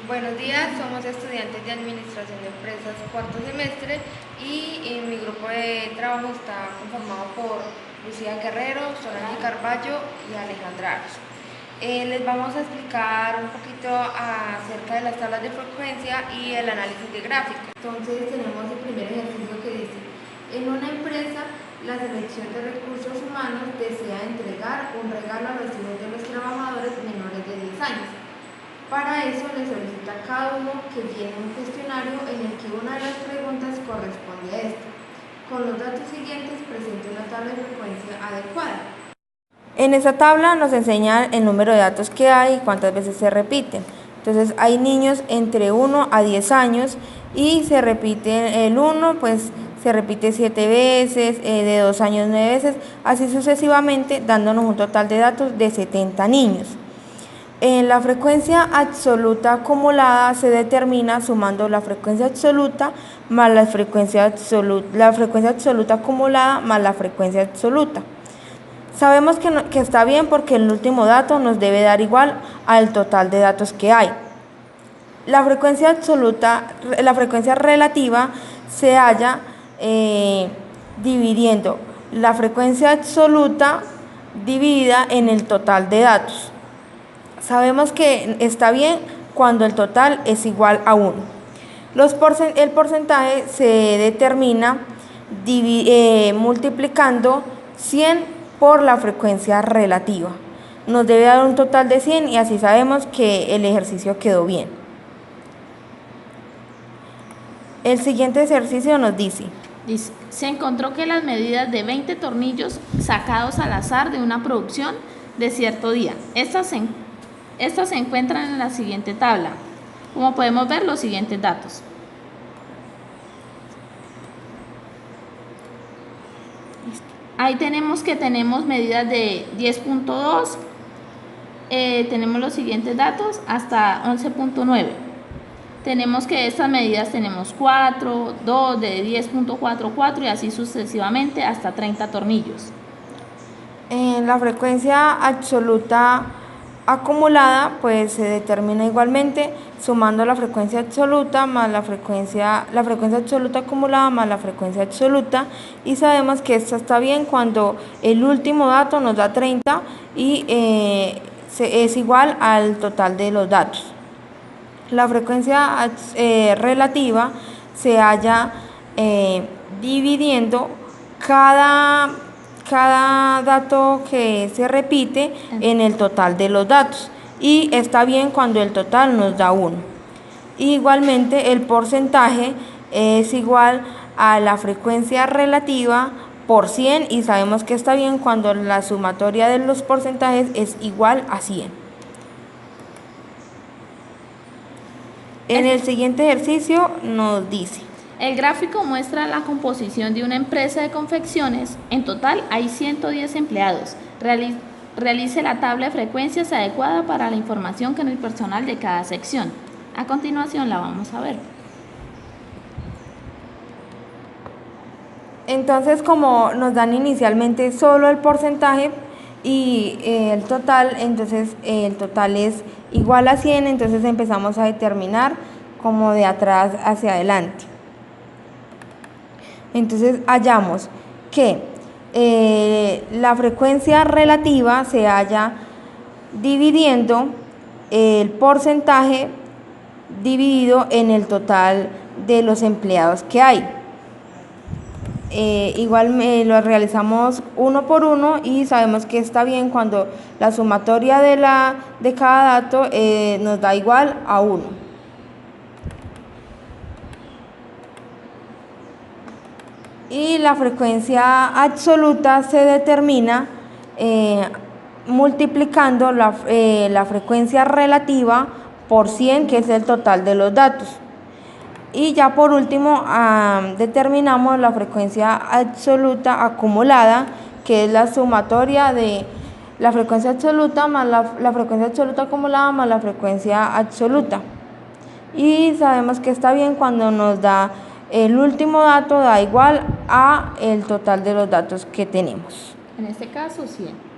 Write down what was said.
Buenos días, somos estudiantes de Administración de Empresas cuarto semestre y mi grupo de trabajo está conformado por Lucía Guerrero, Solange Carballo y Alejandra Aros. Les vamos a explicar un poquito acerca de las tablas de frecuencia y el análisis de gráficos. Entonces tenemos el primer ejercicio que dice: en una empresa, la Dirección de Recursos Humanos desea entregar un regalo a los hijos de los trabajadores menores de 10 años. Para eso le solicita a cada uno que llene un cuestionario en el que una de las preguntas corresponde a esto. Con los datos siguientes presente una tabla de frecuencia adecuada. En esta tabla nos enseña el número de datos que hay y cuántas veces se repiten. Entonces hay niños entre 1 a 10 años y se repite el 1, pues se repite 7 veces, de 2 años 9 veces, así sucesivamente, dándonos un total de datos de 70 niños. La frecuencia absoluta acumulada se determina sumando la frecuencia absoluta más la frecuencia absoluta acumulada más la frecuencia absoluta. Sabemos que está bien porque el último dato nos debe dar igual al total de datos que hay. La frecuencia relativa se halla dividiendo la frecuencia absoluta dividida en el total de datos. Sabemos que está bien cuando el total es igual a 1. El porcentaje se determina multiplicando 100 por la frecuencia relativa. Nos debe dar un total de 100 y así sabemos que el ejercicio quedó bien. El siguiente ejercicio nos dice: se encontró que las medidas de 20 tornillos sacados al azar de una producción de cierto día. Estas se encuentran en la siguiente tabla. Como podemos ver, los siguientes datos. Ahí tenemos medidas de 10.2, tenemos los siguientes datos hasta 11.9. Tenemos que estas medidas tenemos 4, 2, de 10.44 y así sucesivamente hasta 30 tornillos. En la frecuencia absoluta acumulada pues se determina igualmente sumando la frecuencia absoluta más la frecuencia absoluta acumulada más la frecuencia absoluta, y sabemos que esto está bien cuando el último dato nos da 30 y es igual al total de los datos. La frecuencia relativa se halla dividiendo cada dato que se repite en el total de los datos, y está bien cuando el total nos da 1. Igualmente el porcentaje es igual a la frecuencia relativa por 100 y sabemos que está bien cuando la sumatoria de los porcentajes es igual a 100. En el siguiente ejercicio nos dice: el gráfico muestra la composición de una empresa de confecciones. En total hay 110 empleados. Realice la tabla de frecuencias adecuada para la información con el personal de cada sección. A continuación la vamos a ver. Entonces, como nos dan inicialmente solo el porcentaje y el total, entonces el total es igual a 100, entonces empezamos a determinar como de atrás hacia adelante. Entonces hallamos que la frecuencia relativa se halla dividiendo el porcentaje dividido en el total de los empleados que hay. Igual lo realizamos uno por uno y sabemos que está bien cuando la sumatoria de cada dato nos da igual a 1. Y la frecuencia absoluta se determina multiplicando la frecuencia relativa por 100, que es el total de los datos. Y ya por último determinamos la frecuencia absoluta acumulada, que es la sumatoria de la frecuencia absoluta más la frecuencia absoluta acumulada más la frecuencia absoluta. Y sabemos que está bien cuando nos da el último dato da igual a el total de los datos que tenemos. En este caso, 100.